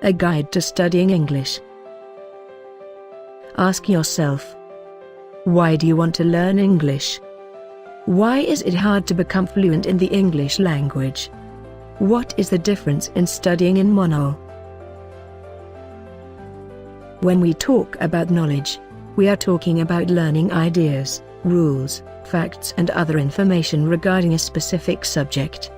a guide to studying English. Ask yourself, why do you want to learn English? Why is it hard to become fluent in the English language? What is the difference in studying in Monol? When we talk about knowledge, we are talking about learning ideas, rules, facts and other information regarding a specific subject.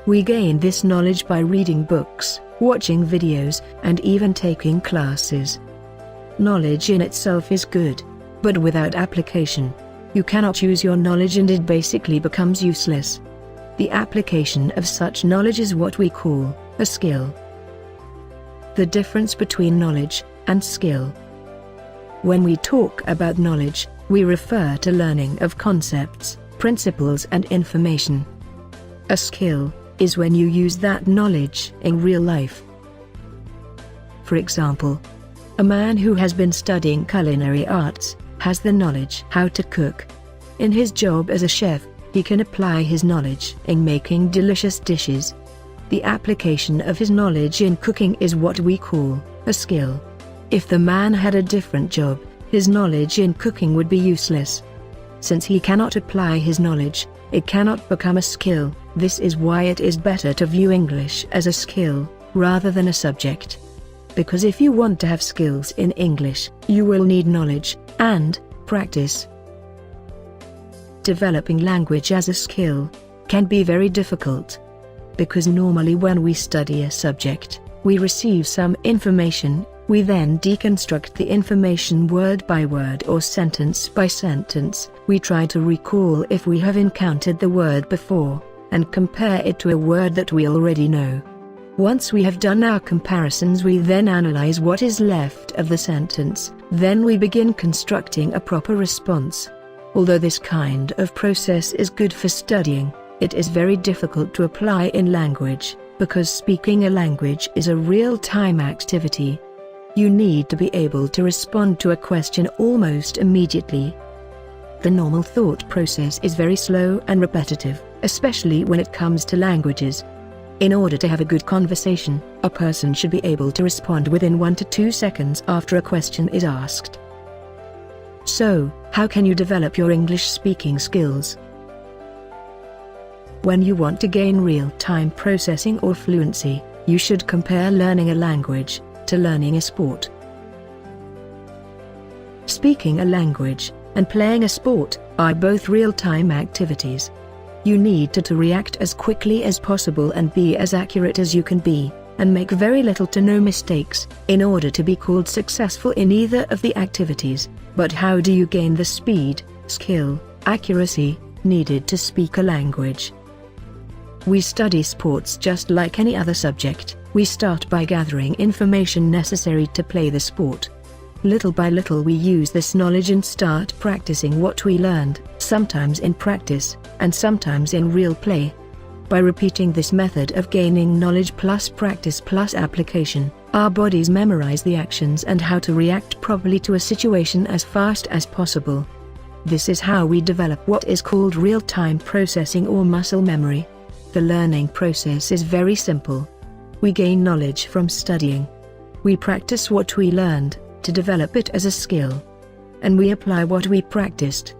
We gain this knowledge by reading books, watching videos, and even taking classes. Knowledge in itself is good, but without application, you cannot use your knowledge and it basically becomes useless. The application of such knowledge is what we call a skill. The difference between knowledge and skill. When we talk about knowledge, we refer to learning of concepts, principles and information. A skill is when you use that knowledge in real life. For example, a man who has been studying culinary arts has the knowledge how to cook. In his job as a chef, he can apply his knowledge in making delicious dishes. The application of his knowledge in cooking is what we call a skill. If the man had a different job, his knowledge in cooking would be useless. Since he cannot apply his knowledge, it cannot become a skill. This is why it is better to view English as a skill, rather than a subject. Because if you want to have skills in English, you will need knowledge and practice. Developing language as a skill can be very difficult. Because normally when we study a subject, we receive some information. We then deconstruct the information word by word or sentence by sentence. We try to recall if we have encountered the word before, and compare it to a word that we already know. Once we have done our comparisons, we then analyze what is left of the sentence. Then we begin constructing a proper response. Although this kind of process is good for studying, it is very difficult to apply in language, because speaking a language is a real-time activity. You need to be able to respond to a question almost immediately. The normal thought process is very slow and repetitive, especially when it comes to languages. In order to have a good conversation, a person should be able to respond within 1 to 2 seconds after a question is asked. So, how can you develop your English speaking skills? When you want to gain real-time processing or fluency, you should compare learning a language to learning a sport. Speaking a language and playing a sport are both real-time activities. You need to react as quickly as possible and be as accurate as you can be, and make very little to no mistakes, in order to be called successful in either of the activities. But how do you gain the speed, skill, accuracy needed to speak a language? We study sports just like any other subject. We start by gathering information necessary to play the sport. Little by little we use this knowledge and start practicing what we learned, sometimes in practice, and sometimes in real play. By repeating this method of gaining knowledge plus practice plus application, our bodies memorize the actions and how to react properly to a situation as fast as possible. This is how we develop what is called real-time processing or muscle memory. The learning process is very simple. We gain knowledge from studying. We practice what we learned to develop it as a skill. And we apply what we practiced.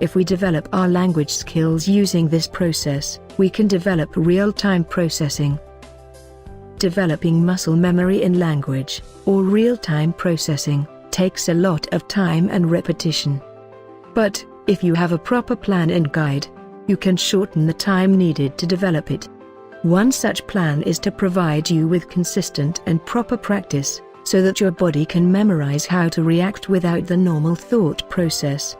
If we develop our language skills using this process, we can develop real-time processing. Developing muscle memory in language, or real-time processing, takes a lot of time and repetition. But, if you have a proper plan and guide, you can shorten the time needed to develop it. One such plan is to provide you with consistent and proper practice, so that your body can memorize how to react without the normal thought process.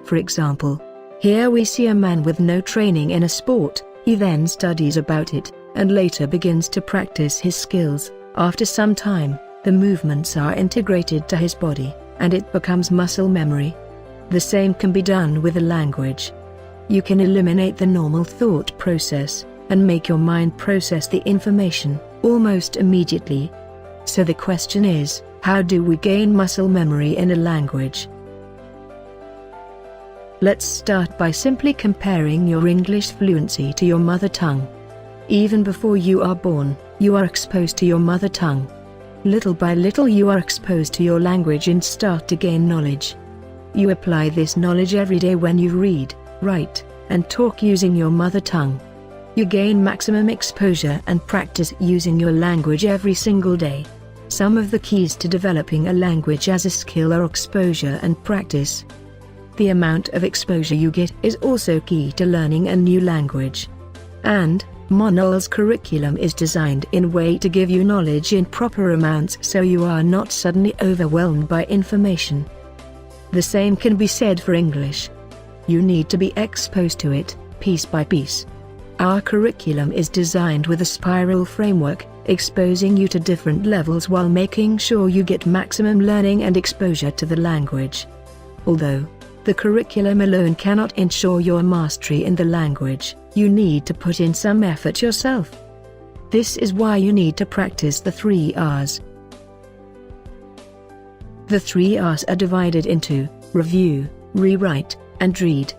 For example, here we see a man with no training in a sport. He then studies about it, and later begins to practice his skills. After some time, the movements are integrated to his body, and it becomes muscle memory. The same can be done with a language. You can eliminate the normal thought process, and make your mind process the information almost immediately. So the question is, how do we gain muscle memory in a language? Let's start by simply comparing your English fluency to your mother tongue. Even before you are born, you are exposed to your mother tongue. Little by little you are exposed to your language and start to gain knowledge. You apply this knowledge every day when you read, write, and talk using your mother tongue. You gain maximum exposure and practice using your language every single day. Some of the keys to developing a language as a skill are exposure and practice. The amount of exposure you get is also key to learning a new language. And Monol's curriculum is designed in a way to give you knowledge in proper amounts so you are not suddenly overwhelmed by information. The same can be said for English. You need to be exposed to it, piece by piece. Our curriculum is designed with a spiral framework, exposing you to different levels while making sure you get maximum learning and exposure to the language. Although the curriculum alone cannot ensure your mastery in the language, you need to put in some effort yourself. This is why you need to practice the 3 R's. The 3 R's are divided into review, rewrite, and read.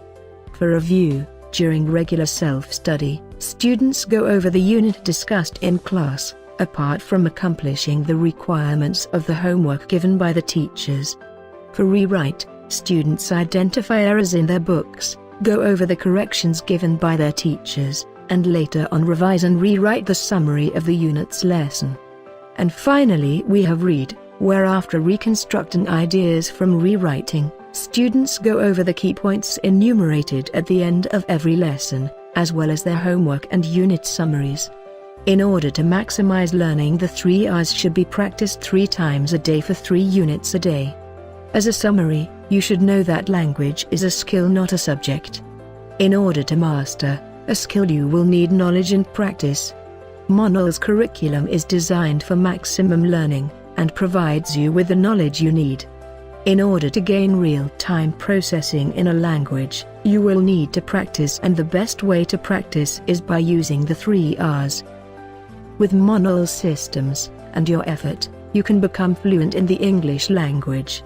For review, during regular self-study, students go over the unit discussed in class, apart from accomplishing the requirements of the homework given by the teachers. For rewrite, students identify errors in their books, go over the corrections given by their teachers, and later on revise and rewrite the summary of the unit's lesson. And finally we have read, where after reconstructing ideas from rewriting, students go over the key points enumerated at the end of every lesson, as well as their homework and unit summaries. In order to maximize learning, the 3 R's should be practiced 3 times a day for 3 units a day. As a summary, you should know that language is a skill, not a subject. In order to master a skill, you will need knowledge and practice. Monol's curriculum is designed for maximum learning, and provides you with the knowledge you need. In order to gain real-time processing in a language, you will need to practice, and the best way to practice is by using the 3 R's. With Monol's systems and your effort, you can become fluent in the English language.